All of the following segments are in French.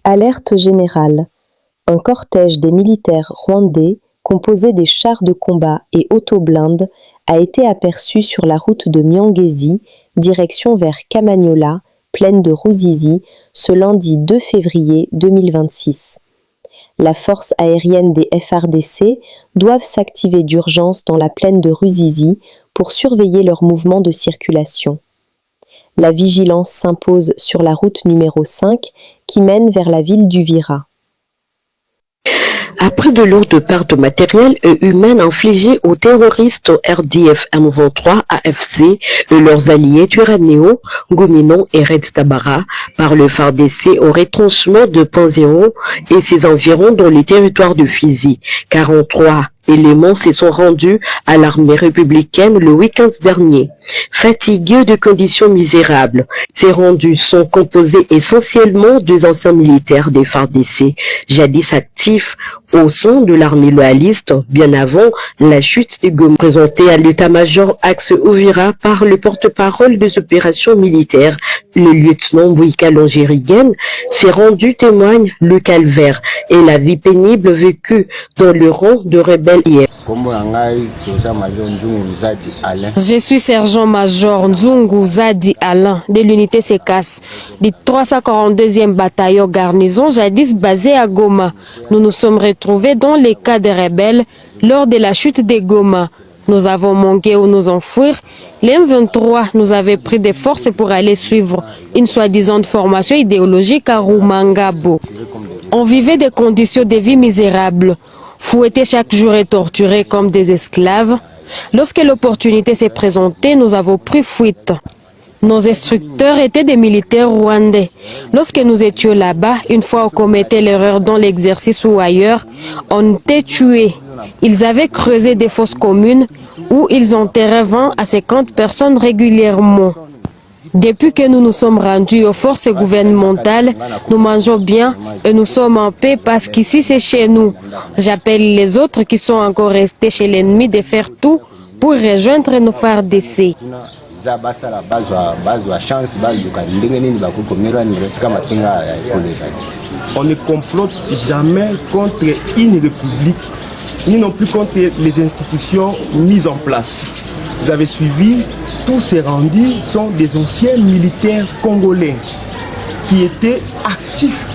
Alerte générale. Un cortège des militaires rwandais, composé des chars de combat et autoblindes, a été aperçu sur la route de Nyangezi, direction vers Kamanyola, plaine de Ruzizi, ce lundi 2 février 2026. La force aérienne des FARDC doivent s'activer d'urgence dans la plaine de Ruzizi pour surveiller leur mouvement de circulation. La vigilance s'impose sur la route numéro 5 qui mène vers la ville d'Uvira. Après de lourdes pertes matérielles et humaines infligées aux terroristes RDF M23 AFC et leurs alliés Turaneo, Gominon et Red Tabara par le FARDC au retranchement de Panzéro et ses environs dans les territoires de Fizi, 43 éléments se sont rendus à l'armée républicaine le week-end dernier. Fatigués de conditions misérables, ces rendus sont composés essentiellement des anciens militaires des FARDC, jadis actifs au sein de l'armée loyaliste, bien avant la chute des Goma. Présenté à l'état-major Axe Uvira par le porte-parole des opérations militaires, le lieutenant Bouika Longérigen, ces rendus témoignent le calvaire et la vie pénible vécue dans le rang de rebelles hier. Je suis sergent-major Nzungu Zadi Alain de l'unité SECAS du 342e bataillon garnison jadis basé à Goma. Nous nous sommes retrouvés dans les cas des rebelles lors de la chute de Goma. Nous avons manqué où nous enfuir. Les M23 nous avaient pris des forces pour aller suivre une soi-disant formation idéologique à Rumangabo. On vivait des conditions de vie misérables, fouettés chaque jour et torturés comme des esclaves. Lorsque l'opportunité s'est présentée, nous avons pris fuite. Nos instructeurs étaient des militaires rwandais. Lorsque nous étions là-bas, une fois on commettait l'erreur dans l'exercice ou ailleurs, on était tués. Ils avaient creusé des fosses communes où ils enterraient 20 à 50 personnes régulièrement. Depuis que nous nous sommes rendus aux forces gouvernementales, nous mangeons bien et nous sommes en paix parce qu'ici c'est chez nous. J'appelle les autres qui sont encore restés chez l'ennemi de faire tout pour rejoindre nos FARDC. On ne complote jamais contre une république, ni non plus contre les institutions mises en place. Vous avez suivi, tous ces rendus sont des anciens militaires congolais qui étaient actifs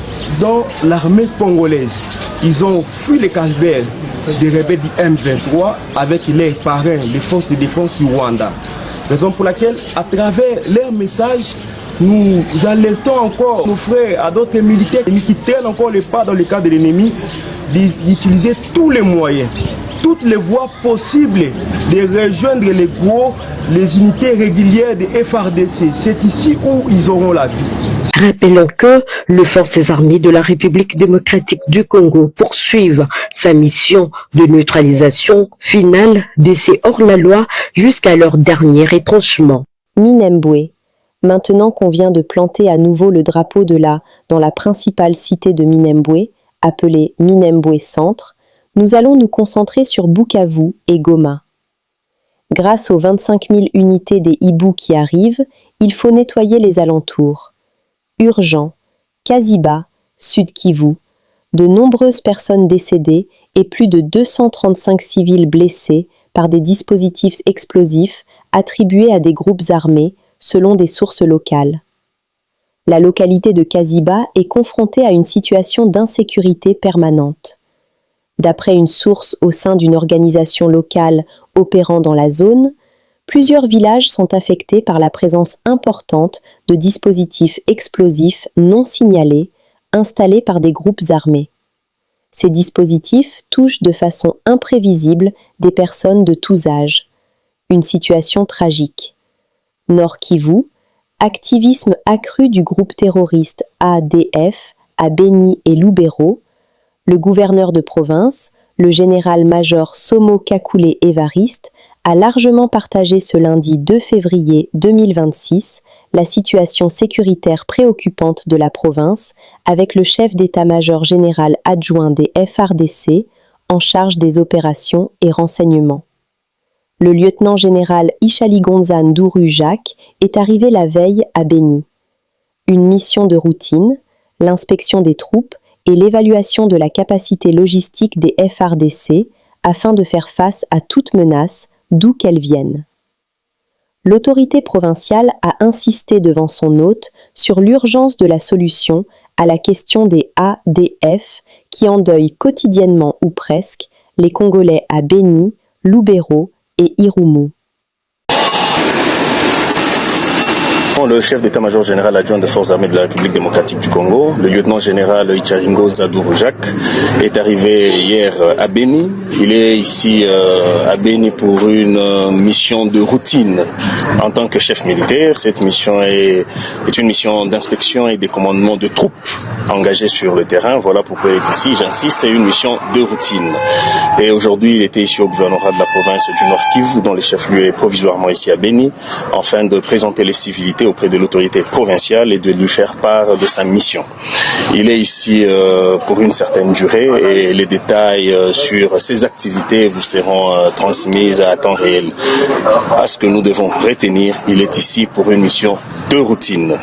dans l'armée congolaise. Ils ont fui les calvaires des rebelles du M23 avec leurs parrains, les forces de défense du Rwanda. Raison pour laquelle, à travers leurs messages, nous alertons encore nos frères à d'autres militaires qui traînent encore les pas dans le cas de l'ennemi d'utiliser tous les moyens, toutes les voies possibles de rejoindre les unités régulières de FARDC. C'est ici où ils auront la vie. Rappelons que les forces armées de la République démocratique du Congo poursuivent sa mission de neutralisation finale de ces hors-la-loi jusqu'à leur dernier retranchement. Minembwe. Maintenant qu'on vient de planter à nouveau le drapeau de dans la principale cité de Minembwe, appelée Minembwe Centre, nous allons nous concentrer sur Bukavu et Goma. Grâce aux 25 000 unités des hiboux qui arrivent, il faut nettoyer les alentours. Urgent, Kaziba, Sud Kivu, de nombreuses personnes décédées et plus de 235 civils blessés par des dispositifs explosifs attribués à des groupes armés selon des sources locales. La localité de Kaziba est confrontée à une situation d'insécurité permanente. D'après une source au sein d'une organisation locale opérant dans la zone, plusieurs villages sont affectés par la présence importante de dispositifs explosifs non signalés installés par des groupes armés. Ces dispositifs touchent de façon imprévisible des personnes de tous âges. Une situation tragique. Nord Kivu, activisme accru du groupe terroriste ADF à Beni et Lubero, le gouverneur de province, le général-major Somo Kakule Évariste, a largement partagé ce lundi 2 février 2026 la situation sécuritaire préoccupante de la province avec le chef d'état-major général adjoint des FARDC en charge des opérations et renseignements. Le lieutenant-général Ishaligonza Ndourou Jacques est arrivé la veille à Beni. Une mission de routine, l'inspection des troupes et l'évaluation de la capacité logistique des FARDC afin de faire face à toute menace, d'où qu'elle vienne. L'autorité provinciale a insisté devant son hôte sur l'urgence de la solution à la question des ADF qui endeuillent quotidiennement ou presque les Congolais à Béni, Lubero et Irumu. Le chef d'état-major général adjoint des forces armées de la République démocratique du Congo, le lieutenant-général Icharingo Zadourujak, est arrivé hier à Béni. Il est ici à Béni pour une mission de routine en tant que chef militaire. Cette mission est une mission d'inspection et de commandement de troupes engagées sur le terrain. Voilà pourquoi il est ici, j'insiste, c'est une mission de routine. Et aujourd'hui, il était ici au gouvernorat de la province du Nord Kivu, dont le chef-lieu est provisoirement ici à Béni, afin de présenter les civilités auprès de l'autorité provinciale et de lui faire part de sa mission. Il est ici pour une certaine durée et les détails sur ses activités vous seront transmis à temps réel. À ce que nous devons retenir, il est ici pour une mission de routine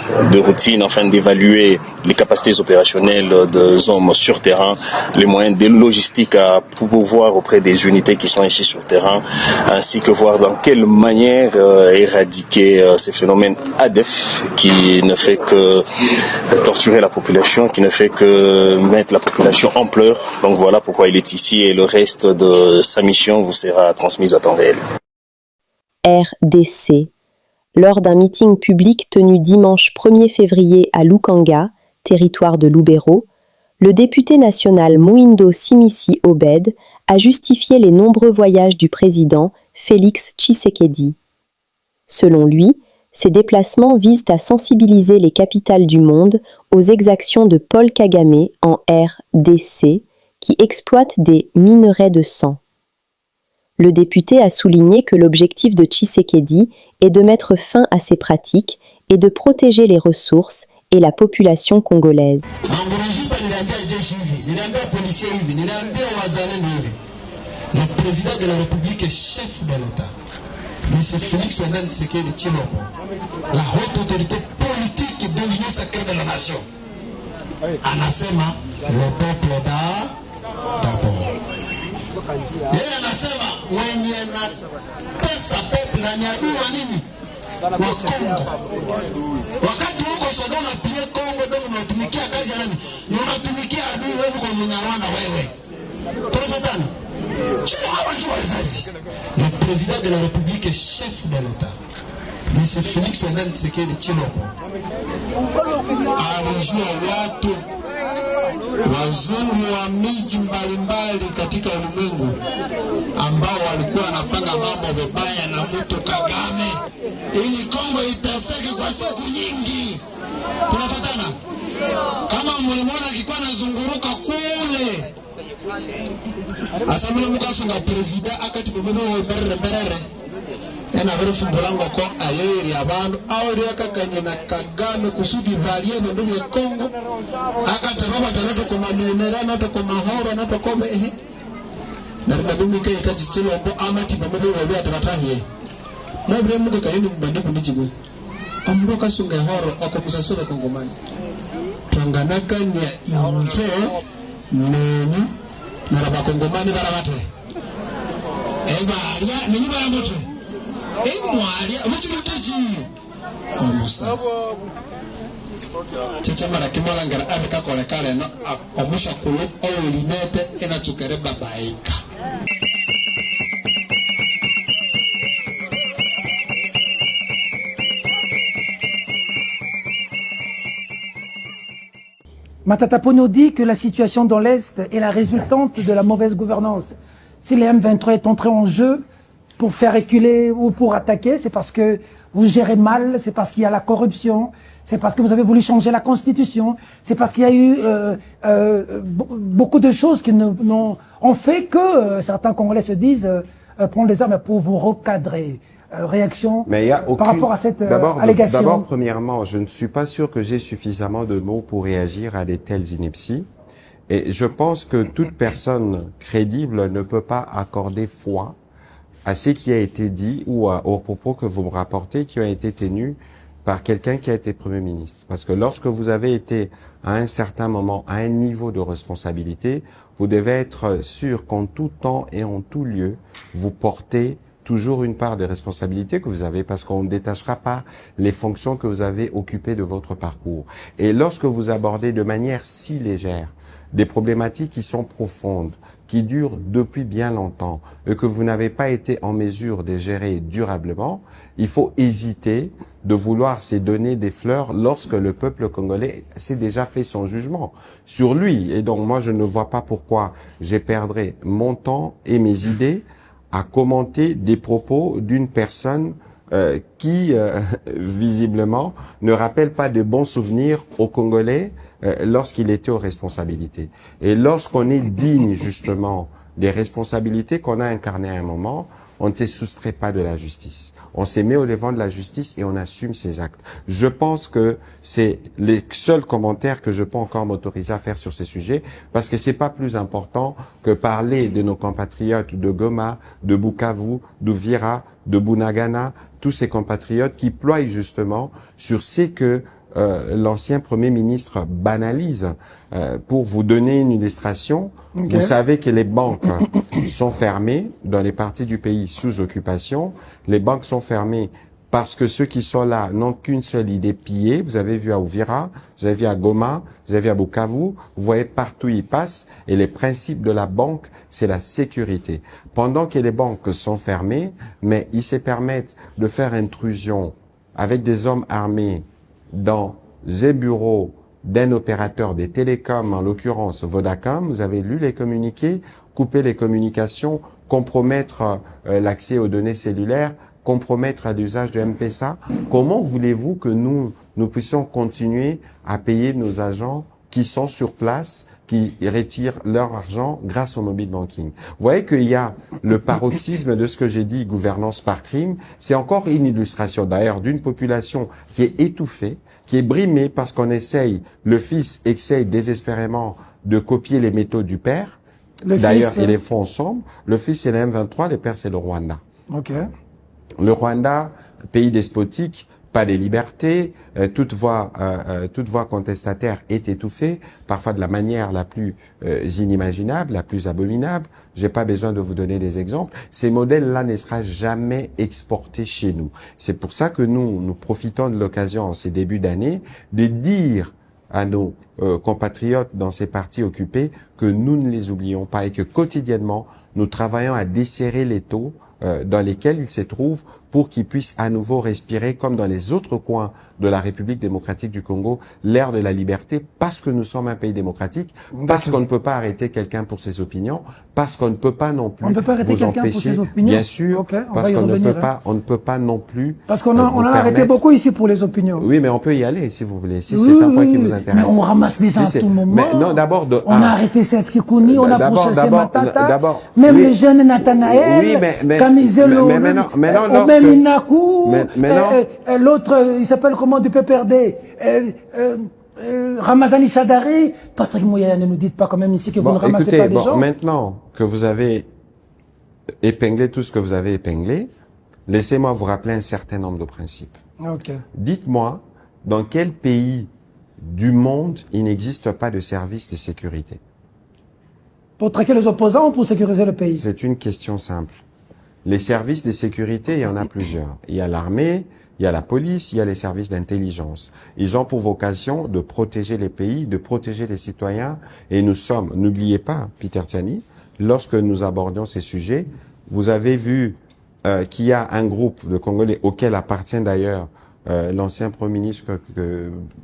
afin d'évaluer les capacités opérationnelles des hommes sur terrain, les moyens de logistique à pouvoir auprès des unités qui sont ici sur terrain, ainsi que voir dans quelle manière éradiquer ces phénomènes ADF qui ne fait que torturer la population, qui ne fait que mettre la population en pleurs. Donc voilà pourquoi il est ici et le reste de sa mission vous sera transmis à temps réel. RDC. Lors d'un meeting public tenu dimanche 1er février à Lukanga, territoire de Lubero, le député national Mouindo Simisi Obed a justifié les nombreux voyages du président Félix Tshisekedi. Selon lui, ces déplacements visent à sensibiliser les capitales du monde aux exactions de Paul Kagame en RDC qui exploite des minerais de sang. Le député a souligné que l'objectif de Tshisekedi est de mettre fin à ces pratiques et de protéger les ressources et la population congolaise. Le président de la République est chef de l'État. M. Félix Antoine Tshisekedi Tshilombo, la haute autorité politique de l'Union sacrée de la nation. Anasema le peuple d'abord. Yeye anasema mwenye na pesa peuple na nyadui wa nini? Wa Kongo. Wakati huko Sudan na pia Kongo ndio unatumikia kazi ya nani? Unatumikia adui wewe kwa Mnyarwanda wewe. Tunasatana. Le président de la République est chef de l'État. M. Félix Antoine Tshisekedi Tshilombo alijua watu wazungu wa miji mbalimbali katika ulimwengu ambao walikuwa wanapanga mambo vibaya na mtu Kagame ili Kongo itaseke kwa siku nyingi. Tunafatana? Kama mlimwona akikuwa anazunguruka kule asamule mukasunga presida akati mumeno berere ena vero fumbulango ko aleri abantu awori akakanye na Kagame kusudi valie ndo ya Kongo akati roba tanato kwa manenera nato kwa mahoro nato kwa na rubumike ikati Tshilombo amati mumeno wa atabatahiye mwabre muka kayini mbandi kundichigwe amroka sunga horo akomusasura Kongomani twanganaka ni inte nenu na bakongomani barabate ebalia ninyi baramoto emwalia muchimutaji omusasa chachamara kimolangara abika kolekale no omusha kulu olimete ena chukere babaika. Matata Ponyo dit que la situation dans l'Est est la résultante de la mauvaise gouvernance. Si les M23 est entré en jeu pour faire reculer ou pour attaquer, c'est parce que vous gérez mal, c'est parce qu'il y a la corruption, c'est parce que vous avez voulu changer la constitution, c'est parce qu'il y a eu beaucoup de choses qui ont fait que certains Congolais se disent prendre les armes pour vous recadrer. Réaction par rapport à cette allégation. D'abord, premièrement, je ne suis pas sûr que j'ai suffisamment de mots pour réagir à de telles inepties. Et je pense que toute personne crédible ne peut pas accorder foi à ce qui a été dit ou aux propos que vous me rapportez qui ont été tenus par quelqu'un qui a été Premier ministre. Parce que lorsque vous avez été à un certain moment, à un niveau de responsabilité, vous devez être sûr qu'en tout temps et en tout lieu, vous portez toujours une part de responsabilité que vous avez, parce qu'on ne détachera pas les fonctions que vous avez occupées de votre parcours. Et lorsque vous abordez de manière si légère des problématiques qui sont profondes, qui durent depuis bien longtemps, et que vous n'avez pas été en mesure de gérer durablement, il faut éviter de vouloir se donner des fleurs lorsque le peuple congolais s'est déjà fait son jugement sur lui. Et donc moi, je ne vois pas pourquoi je perdrais mon temps et mes idées à commenter des propos d'une personne qui, visiblement, ne rappelle pas de bons souvenirs aux Congolais lorsqu'il était aux responsabilités. Et lorsqu'on est digne, justement, des responsabilités qu'on a incarnées à un moment, on ne se soustrait pas de la justice. On s'est mis au devant de la justice et on assume ses actes. Je pense que c'est les seuls commentaires que je peux encore m'autoriser à faire sur ces sujets, parce que c'est pas plus important que parler de nos compatriotes de Goma, de Bukavu, d'Uvira, de Bunagana, tous ces compatriotes qui ploient justement sur ce que l'ancien Premier ministre banalise. Pour vous donner une illustration, vous savez que les banques sont fermées dans les parties du pays sous occupation. Les banques sont fermées parce que ceux qui sont là n'ont qu'une seule idée, piller. Vous avez vu à Uvira, vous avez vu à Goma, vous avez vu à Bukavu, vous voyez partout où ils passent. Et les principes de la banque, c'est la sécurité. Pendant que les banques sont fermées, mais ils se permettent de faire intrusion avec des hommes armés dans les bureaux d'un opérateur des télécoms, en l'occurrence Vodacom. Vous avez lu les communiqués, couper les communications, compromettre l'accès aux données cellulaires, compromettre l'usage de M-Pesa. Comment voulez-vous que nous puissions continuer à payer nos agents qui sont sur place, qui retirent leur argent grâce au mobile banking? Vous voyez qu'il y a le paroxysme de ce que j'ai dit, gouvernance par crime. C'est encore une illustration d'ailleurs d'une population qui est étouffée, qui est brimée parce qu'on le fils essaye désespérément de copier les méthodes du père. D'ailleurs, ils les font ensemble. Le fils, c'est le M23, le père, c'est le Rwanda. Ok. Le Rwanda, pays despotique, pas de liberté, toute voix contestataire est étouffée, parfois de la manière la plus inimaginable, la plus abominable. J'ai pas besoin de vous donner des exemples. Ces modèles-là ne seront jamais exportés chez nous. C'est pour ça que nous profitons de l'occasion en ces débuts d'année de dire à nos compatriotes dans ces partis occupés que nous ne les oublions pas et que quotidiennement, nous travaillons à desserrer les taux dans lesquels ils se trouvent pour qu'ils puissent à nouveau respirer comme dans les autres coins de la République démocratique du Congo, l'air de la liberté, parce que nous sommes un pays démocratique, parce qu'on ne peut pas arrêter quelqu'un pour ses opinions, parce qu'on ne peut pas non plus vous empêcher, bien sûr, parce qu'on ne peut pas non plus. Parce qu'on en a arrêté beaucoup ici pour les opinions. Oui, mais on peut y aller si vous voulez, si c'est un point qui vous intéresse. Mais on ramasse des gens à tout moment. Mais non, d'abord on a arrêté Setskikouni, on a pourchassé Matata, même les jeunes Nathanaël, Kamizelo, même Inakou, l'autre, il s'appelle comment, du PPRD, Ramazani Chadari. Patrick Mouyaya, ne nous dites pas quand même ici que vous ne ramassez pas des gens. Maintenant que vous avez épinglé tout ce que vous avez épinglé, laissez-moi vous rappeler un certain nombre de principes. Dites-moi, dans quel pays du monde il n'existe pas de service de sécurité? Pour traquer les opposants ou pour sécuriser le pays? C'est une question simple. Les services de sécurité, il y en a plusieurs. Il y a l'armée, il y a la police, il y a les services d'intelligence. Ils ont pour vocation de protéger les pays, de protéger les citoyens. Et nous sommes, n'oubliez pas, Peter Tiani, lorsque nous abordions ces sujets, vous avez vu qu'il y a un groupe de Congolais auquel appartient d'ailleurs l'ancien Premier ministre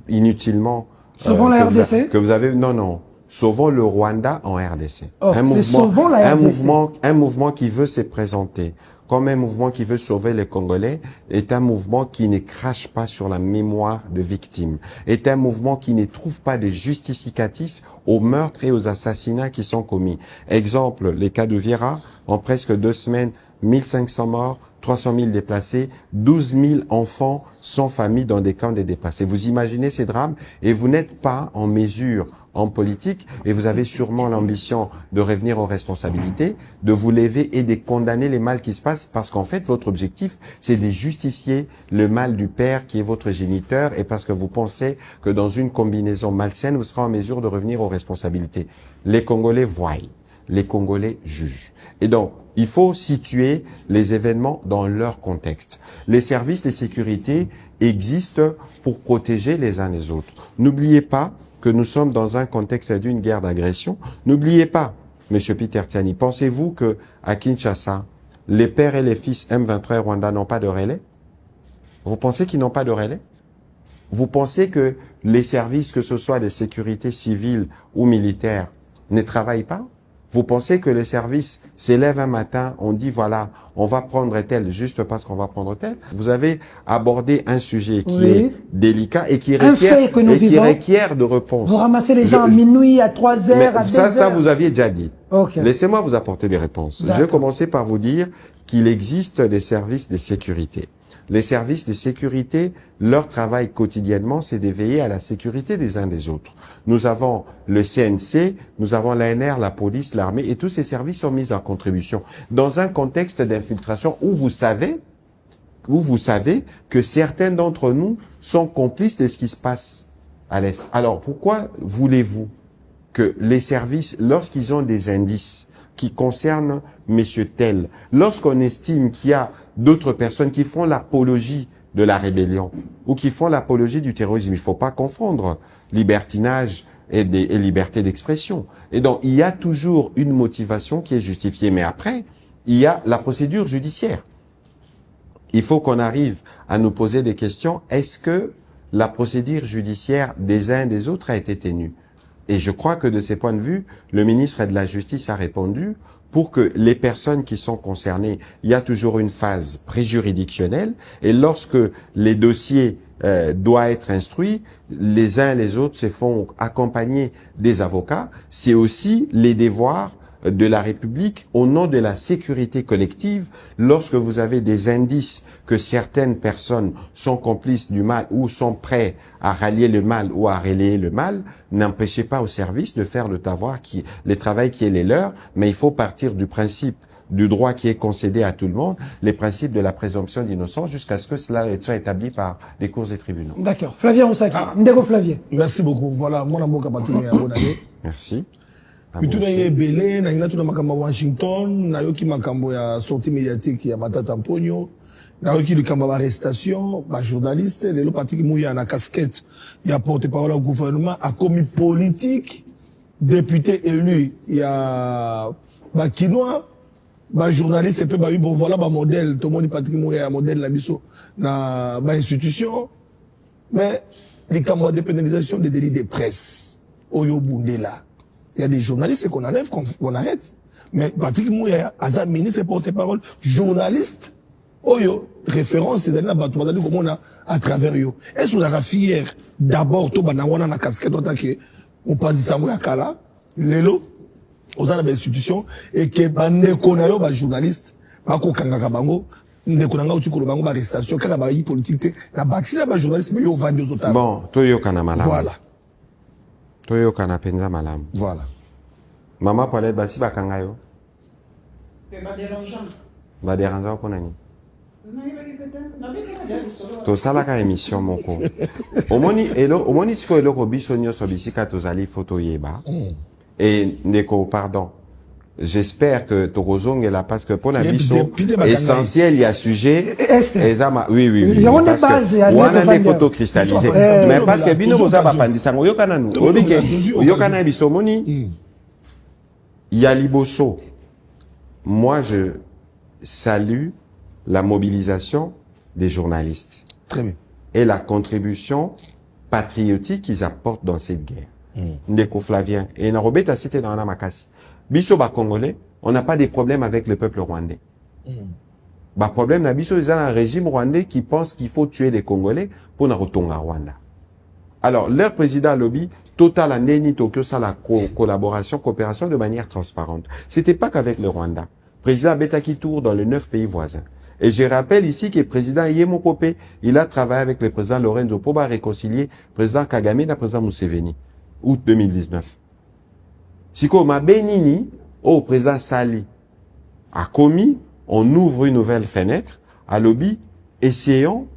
inutilement... Sauvons la RDC? Que vous avez... Non. Sauvons le Rwanda en RDC. Un mouvement qui veut se présenter comme un mouvement qui veut sauver les Congolais est un mouvement qui ne crache pas sur la mémoire de victimes, est un mouvement qui ne trouve pas de justificatifs aux meurtres et aux assassinats qui sont commis. Exemple, les cas de Viera, en presque 2 semaines, 1500 morts, 300 000 déplacés, 12 000 enfants sans famille dans des camps de déplacés. Vous imaginez ces drames et vous n'êtes pas en mesure en politique et vous avez sûrement l'ambition de revenir aux responsabilités, de vous lever et de condamner les mal qui se passent parce qu'en fait, votre objectif, c'est de justifier le mal du père qui est votre géniteur et parce que vous pensez que dans une combinaison malsaine, vous serez en mesure de revenir aux responsabilités. Les Congolais voient, les Congolais jugent. Et donc, il faut situer les événements dans leur contexte. Les services de sécurité existent pour protéger les uns les autres. N'oubliez pas que nous sommes dans un contexte d'une guerre d'agression. N'oubliez pas, Monsieur Peter Tiani, pensez-vous que à Kinshasa, les pères et les fils M23 et Rwanda n'ont pas de relais? Vous pensez qu'ils n'ont pas de relais? Vous pensez que les services, que ce soit de sécurité civile ou militaire, ne travaillent pas? Vous pensez que les services s'élèvent un matin, on dit voilà, on va prendre tel juste parce qu'on va prendre tel? Vous avez abordé un sujet qui est délicat et qui requiert de réponse. Vous ramassez les gens à minuit, à 3 heures, à 2 heures. Ça, vous aviez déjà dit. Okay. Laissez-moi vous apporter des réponses. Je vais commencer par vous dire qu'il existe des services de sécurité. Les services de sécurité, leur travail quotidiennement, c'est de veiller à la sécurité des uns des autres. Nous avons le CNC, nous avons l'ANR, la police, l'armée, et tous ces services sont mis en contribution. Dans un contexte d'infiltration où vous savez que certains d'entre nous sont complices de ce qui se passe à l'Est. Alors, pourquoi voulez-vous que les services, lorsqu'ils ont des indices qui concernent messieurs tels, lorsqu'on estime qu'il y a d'autres personnes qui font l'apologie de la rébellion ou qui font l'apologie du terrorisme, il ne faut pas confondre libertinage et liberté d'expression. Et donc, il y a toujours une motivation qui est justifiée. Mais après, il y a la procédure judiciaire. Il faut qu'on arrive à nous poser des questions. Est-ce que la procédure judiciaire des uns et des autres a été tenue? Et je crois que de ces points de vue, le ministre de la Justice a répondu pour que les personnes qui sont concernées, il y a toujours une phase préjuridictionnelle et lorsque les dossiers doivent être instruits, les uns et les autres se font accompagner des avocats. C'est aussi les devoirs de la République au nom de la sécurité collective. Lorsque vous avez des indices que certaines personnes sont complices du mal ou sont prêts à rallier le mal ou à relayer le mal, n'empêchez pas au service de faire le travail qui est les leurs, mais il faut partir du principe du droit qui est concédé à tout le monde, les principes de la présomption d'innocence, jusqu'à ce que cela soit établi par des cours et tribunaux. D'accord. Flavien Roussaki. Ndego Flavien. Merci beaucoup. Voilà, mon amour Kabatouné, bonne année. Merci. Puis na ye belé na ina tuna makambo Washington na yoki makambo ya sortie médiatique ya Matata Mponyo na yoki likambo ba arrestation ba journaliste lelo parti mouya na casquette ya porte-parole au gouvernement a commis politique député élu ya ba Kinois ba journaliste pe ba bon voilà ba modèle tout le monde Patrick Mouya modèle la biso na ba institution mais likambo de pénalisation des délits de presse oyo bundela. Il y a des journalistes qu'on enlève, qu'on arrête. Mais Patrick Mouya, Azam, ministre et porte-parole, journaliste, oyo, référence, c'est d'aller là-bas, comment on a, à travers yo. Est-ce qu'on a fier, d'abord, tout, banawana, na casquette, on passe ça, Mouya Kala, l'élo, aux institutions, et que, bandekona yo, journaliste, bako kangaka bango, ndekonanga uti kolobango, ba arrestation, kaka ba yi politique, na baxi, la journaliste, mais yo, vandi aux autres. Bon, toyo kanamala. Voilà. Toyo kana penza malamu. Voilà. Mama Paulette basi bakanga yo. Ba dérangeant pour nani. To sala ka émission moko. Omoni siko eloko biso nyoso bisika tozali photo yeba. Et ndeko pardon. J'espère que Torozong est là parce que pour la biso essentiel il y a sujet oui il y a des photos cristallisées mais parce que bino boza ba pandisa ngoyo kana nu obike yokana biso moni il y a liboso. Moi je salue la mobilisation des journalistes. Très bien. Et la contribution patriotique qu'ils apportent dans cette guerre. Ndeko Flavien et Narobet a cité dans la Makasi. Biso ba Congolais, on n'a pas des problèmes avec le peuple rwandais. Ba problème na biso ils ont un régime rwandais qui pense qu'il faut tuer les Congolais pour na rotonga Rwanda. Alors leur président lobby total a neni Tokyo ça la coopération de manière transparente. C'était pas qu'avec le Rwanda. Président Betaki Tour dans les 9 pays voisins. Et je rappelle ici que le président Yemo Kopé, il a travaillé avec le président Lorenzo pour réconcilier le président Kagame et le président Museveni, août 2019. Siko ma benini, au président Sali a commis, on ouvre une nouvelle fenêtre, à lobby, essayons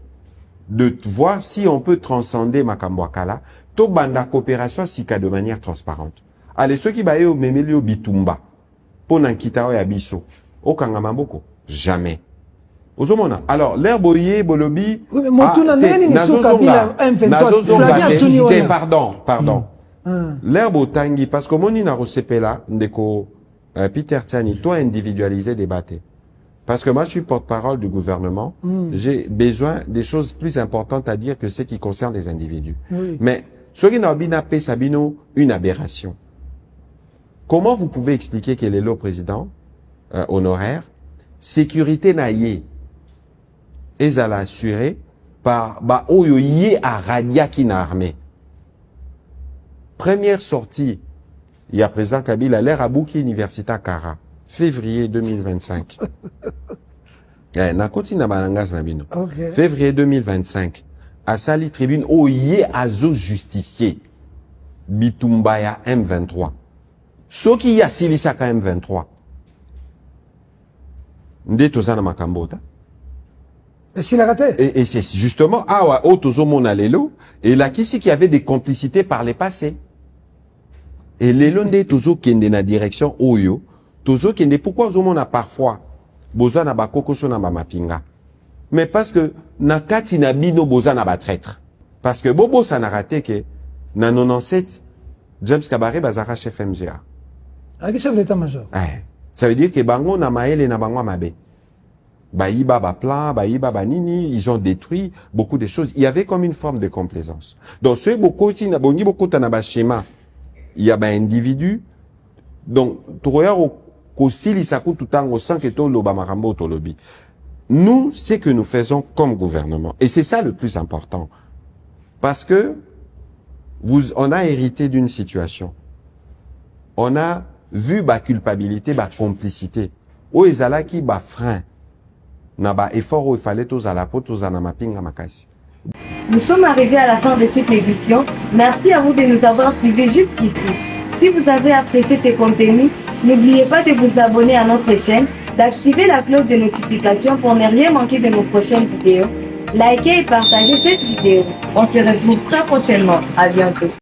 de voir si on peut transcender Makambo Akala, to banda coopération sika de manière transparente. Allez, ceux qui baillent au Memelio Bitumba, pour n'enkitao ya biso, au Kangamamboko, jamais. Ozomona. Alors, l'air boyer, bolobi, pardon. L'air botangi, parce que mon ina là, ndeko, Peter Tiani, toi individualisé débatté. Parce que moi, je suis porte-parole du gouvernement. J'ai besoin des choses plus importantes à dire que ce qui concerne les individus. Mais, ce qui n'a pas Sabino, une aberration. Comment vous pouvez expliquer que le président honoraire, sécurité naïe, est à l'assurer par Oyoye à Radia qui n'a armé. Première sortie, il y a président Kabila, l'air à Bouki Université Kara, février 2025. Février 2025, à Sali Tribune, Oyoye à zo justifié, Bitumbaya M23. Ce qui y a Silisaka M23. Ndetozana Makambota. Et s'il a raté. Et c'est justement, et là, qui avait des complicités par les passés. Et les londes tozo kende na direction Oyo, tozo kende, pourquoi on a parfois, boza na bakoko so na mapinga. Mais parce que, na kati na bino boza na ba traître. Parce que bobo ça n'a raté que, na 97, James Kabare bazara chef MGA. Avec chef d'état-major. Ça veut dire que bango na maele na bango mabe. Baïba plan, baïba nini, ils ont détruit beaucoup de choses. Il y avait comme une forme de complaisance. Donc, ce beaucoup de schéma, il y a un individu. Donc, nous, ce que nous faisons comme gouvernement, et c'est ça le plus important, parce que on a hérité d'une situation. On a vu ma culpabilité, ma complicité. Où est qui ba frein? Naba effort où il fallait tous à la peau, tous à la mapping à Makassi. Nous sommes arrivés à la fin de cette édition. Merci à vous de nous avoir suivis jusqu'ici. Si vous avez apprécié ces contenus, n'oubliez pas de vous abonner à notre chaîne, d'activer la cloche de notification pour ne rien manquer de nos prochaines vidéos. Likez et partagez cette vidéo. On se retrouve très prochainement. À bientôt.